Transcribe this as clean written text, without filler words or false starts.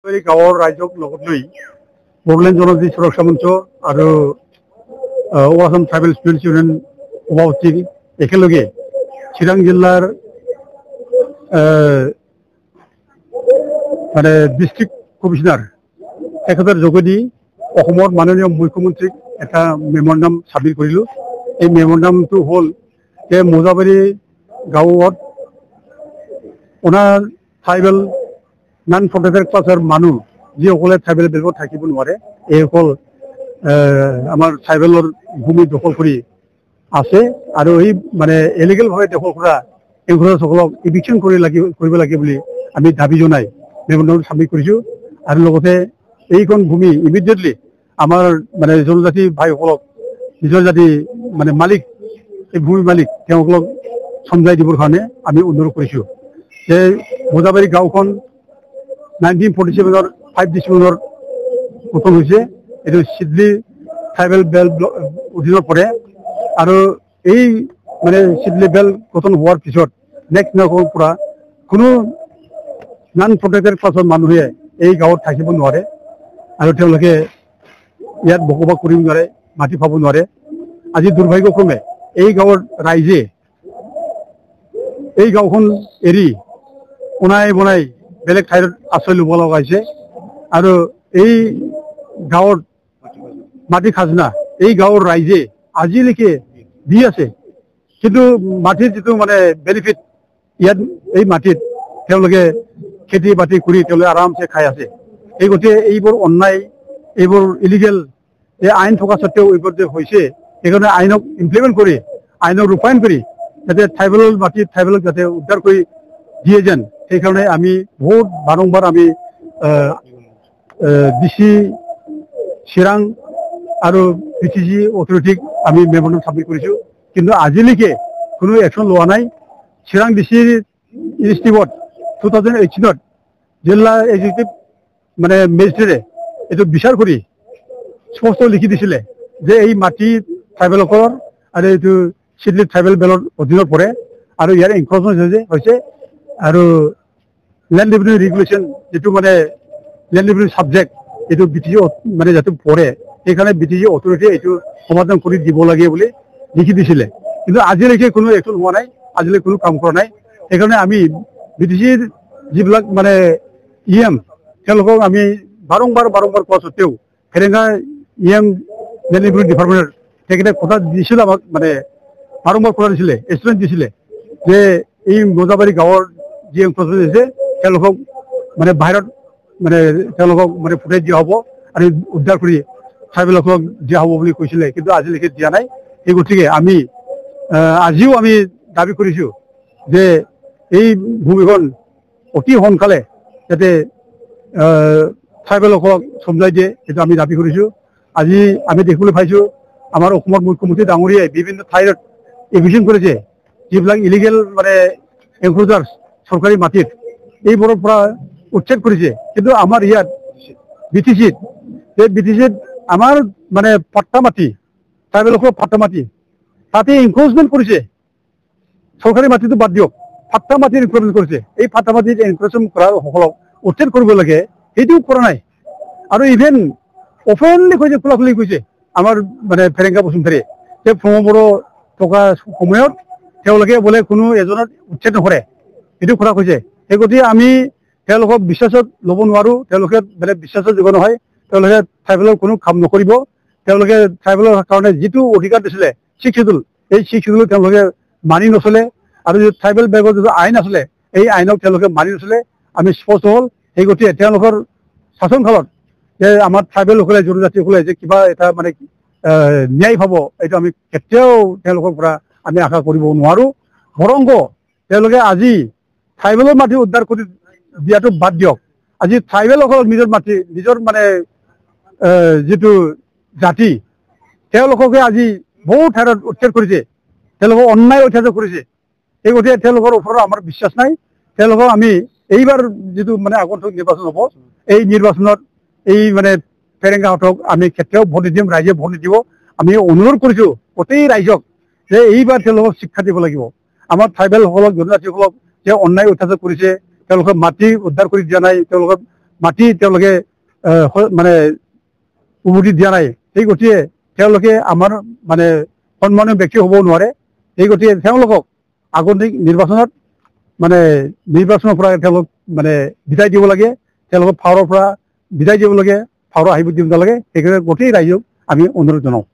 গাঁৱৰ ৰাইজক লগত লৈ বড়োলেণ্ড জনজাতি সুৰক্ষা মঞ্চ আৰু আসাম ট্ৰাইবেল ষ্টুডেণ্টছ ইউনিয়ন সভাপতি একেলগে চিৰাং জিলাৰ মানে ডিষ্ট্ৰিক্ট কমিশনাৰ তেখেতৰ যোগেদি অসমৰ মাননীয় মুখ্যমন্ত্ৰীক এটা মেমৰেণ্ডাম চাবমিট কৰিলোঁ। এই মেমৰেণ্ডামটো হ'ল যে মোজাবাৰী গাঁৱত ট্ৰাইবেল নন প্ৰটেক্টেড ক্লাছৰ মানুহ যিসকলে ট্ৰাইবেল বেল্টত থাকিব নোৱাৰে, এইসকল আমাৰ ট্ৰাইবেলৰ ভূমি দখল কৰি আছে আৰু এই মানে এলিগেলভাৱে দখল কৰা এনক্ৰ'চাৰসকলক ইভিকশ্যন কৰিব লাগে বুলি আমি দাবী জনাই মেমৰেণ্ডাম চাবমিট কৰিছোঁ। আৰু লগতে এইখন ভূমি ইমিডিয়েটলি আমাৰ মানে জনজাতি ভাইসকলক নিজৰ জাতি মানে মালিক, এই ভূমিৰ মালিক তেওঁলোকক চমজাই দিবৰ কাৰণে আমি অনুৰোধ কৰিছোঁ যে মোজাবাৰী গাঁওখন 1947 5 ডিচেম্বৰ গঠন হৈছে। এইটো চিডলি ট্ৰাইবেল বেল্ট অধীনত পৰে আৰু এই মানে চিডলি বেল্ট গঠন হোৱাৰ পিছত নেক্সট দিনাখনৰ পৰা কোনো নন প্ৰটেক্টেড ক্লাছৰ মানুহে এই গাঁৱত থাকিব নোৱাৰে আৰু তেওঁলোকে ইয়াত বসবাস কৰিব নোৱাৰে, মাটি পাব নোৱাৰে। আজি দুৰ্ভাগ্যক্ৰমে এই গাঁৱৰ ৰাইজে এই গাঁওখন এৰি অনাই বনাই বেলেগ ঠাইত আশ্ৰয় ল'ব লগা হৈছে আৰু এই গাঁৱৰ মাটি খাজনা এই গাঁৱৰ ৰাইজে আজিলৈকে দি আছে, কিন্তু মাটিৰ যিটো মানে বেনিফিট ইয়াত এই মাটিত তেওঁলোকে খেতি বাতি কৰি তেওঁলোকে আৰামছে খাই আছে। এই গতিকে এইবোৰ অন্যায়, এইবোৰ ইলিগেল, এই আইন থকা স্বত্বেও এইবোৰ যে হৈছে, সেইকাৰণে আইনক ইমপ্লিমেণ্ট কৰি আইনক ৰূপায়ণ কৰি যাতে ট্ৰাইবেলৰ মাটি ট্ৰাইবেলক যাতে উদ্ধাৰ কৰি দিয়ে যেন, সেইকাৰণে আমি বহুত বাৰম্বাৰ আমি DC চিৰাং আৰু PTC অথৰিটিক আমি মেমৰেণ্ডাম চাবমিট কৰিছোঁ, কিন্তু আজিলৈকে কোনো একশ্যন লোৱা নাই। চিৰাং DC ইনষ্টিটিউট 2018 জিলা এক্সিকিউটিভ মানে মেজিষ্ট্ৰেটে এইটো বিচাৰ কৰি স্পষ্ট লিখি দিছিলে যে এই মাটি ট্ৰাইবেলসকলৰ আৰু এইটো চিডলি ট্ৰাইবেল বেল্টৰ অধীনত পৰে আৰু ইয়াৰ এনক্ৰ'চমেণ্ট হৈছে আৰু লেণ্ড ৰেভিনিউ ৰেগুলেশ্যন যিটো মানে লেণ্ড ৰেভিনিউ ছাবজেক্ট এইটো BTC মানে যাতে পৰে, সেইকাৰণে BTC অথৰিটিয়ে এইটো সমাধান কৰি দিব লাগে বুলি লিখি দিছিলে, কিন্তু আজিলৈকে কোনো একশ্যন হোৱা নাই, আজিলৈকে কোনো কাম কৰা নাই। সেইকাৰণে আমি BTCৰ যিবিলাক মানে EM তেওঁলোকক আমি বাৰম্বাৰ কোৱা স্বত্বেও ফেৰেঙা EM লেণ্ড ৰেভিনিউ ডিপাৰ্টমেণ্টৰ তেখেতে কথা দিছিলে, আমাক মানে বাৰম্বাৰ কথা দিছিলে, এষ্টুডেণ্ট দিছিলে যে এই মোজাবাৰী গাঁৱৰ যি এনক্ৰ'চমেণ্ট হৈছে তেওঁলোকক মানে বাহিৰত মানে তেওঁলোকক মানে ফুটাই দিয়া হ'ব আৰু উদ্ধাৰ কৰি ট্ৰাইবেলসকলক দিয়া হ'ব বুলি কৈছিলে, কিন্তু আজিলৈকে দিয়া নাই। এই গতিকে আমি আজিও আমি দাবী কৰিছোঁ যে এই ভূমিখন অতি সোনকালে যাতে ট্ৰাইবেলসকলক চমজাই দিয়ে, সেইটো আমি দাবী কৰিছোঁ। আজি আমি দেখিবলৈ পাইছোঁ আমাৰ অসমৰ মুখ্যমন্ত্ৰী ডাঙৰীয়াই বিভিন্ন ঠাইত এভিকশ্যন কৰিছে, যিবিলাক ইলিগেল মানে এনক্ৰ'চাৰ চৰকাৰী মাটিত এইবোৰৰ পৰা উচ্ছেদ কৰিছে, কিন্তু আমাৰ ইয়াত BTCত এই BTCত আমাৰ মানে পাট্টা মাটি ট্ৰাইবেলসকলৰ পাট্টা মাটি তাতে এনক্ৰ'চমেণ্ট কৰিছে। চৰকাৰী মাটিটো বাদ দিয়ক, পাট্টা মাটিৰ এনক্ৰ'চমেণ্ট কৰিছে। এই পাট্টা মাটিত এনক্ৰ'চমেণ্ট কৰা সকলক উচ্ছেদ কৰিব লাগে, সেইটোও কৰা নাই। আৰু ইভেন অপেনলি কৈছে, খোলাখুলি কৈছে আমাৰ মানে ফেৰেংগা বসুমতাৰীয়ে যে ব্ৰহ্মপুত্ৰ থকা সময়ত তেওঁলোকে বোলে কোনো এজনত উচ্ছেদ নকৰে, এইটো কথা কৈছে। সেই গতিকে আমি তেওঁলোকক বিশ্বাসত ল'ব নোৱাৰোঁ, তেওঁলোকে বেলেগ বিশ্বাসৰ যোগ্য নহয়, তেওঁলোকে ট্ৰাইবেলৰ কোনো কাম নকৰিব। তেওঁলোকে ট্ৰাইবেলৰ কাৰণে যিটো অধিকাৰ দিছিলে 6 শিডিউল, এই 6 শিডিউল তেওঁলোকে মানি নচলে আৰু যিটো ট্ৰাইবেল বেগৰ যিটো আইন আছিলে এই আইনক তেওঁলোকে মানি নচলে, আমি স্পষ্ট হ'ল। সেই গতিকে তেওঁলোকৰ শাসনকালত যে আমাৰ ট্ৰাইবেলসকলে জনজাতিসকলে যে কিবা এটা মানে ন্যায় পাব, এইটো আমি কেতিয়াও তেওঁলোকৰ পৰা আমি আশা কৰিব নোৱাৰোঁ। বৰঞ্চ তেওঁলোকে আজি ট্ৰাইবেলৰ মাটি উদ্ধাৰ কৰি দিয়াটো বাদ দিয়ক, আজি ট্ৰাইবেলসকলক নিজৰ মাটি নিজৰ মানে যিটো জাতি তেওঁলোককে আজি বহু ঠাইত উচ্ছেদ কৰিছে, তেওঁলোকক অন্যায় অত্যাচাৰ কৰিছে। এই গতিকে তেওঁলোকৰ ওপৰত আমাৰ বিশ্বাস নাই। তেওঁলোকক আমি এইবাৰ যিটো মানে আগন্তুক নিৰ্বাচন হ'ব, এই নিৰ্বাচনত এই মানে ফেৰেংগাহঁতক আমি কেতিয়াও ভোট নিদিম, ৰাইজে ভোট নিদিব। আমি অনুৰোধ কৰিছোঁ গোটেই ৰাইজক যে এইবাৰ তেওঁলোকক শিক্ষা দিব লাগিব। আমাৰ ট্ৰাইবেলসকলক জনজাতিসকলক যে অন্যায় অত্যাচাৰ কৰিছে, তেওঁলোকৰ মাটি উদ্ধাৰ কৰি দিয়া নাই, তেওঁলোকৰ মাটি তেওঁলোকে মানে উভতি দিয়া নাই। সেই গতিকে তেওঁলোকে আমাৰ মানে সন্মানীয় ব্যক্তি হ'ব নোৱাৰে। সেই গতিকে তেওঁলোকক আগন্তুক নিৰ্বাচনত মানে নিৰ্বাচনৰ পৰা তেওঁলোক মানে বিদায় দিব লাগে, তেওঁলোকক ভাওৰৰ পৰা বিদায় দিব লাগে, ভাওৰ আহিব দিব নালাগে। সেইকাৰণে গোটেই ৰাইজক আমি অনুৰোধ জনাওঁ।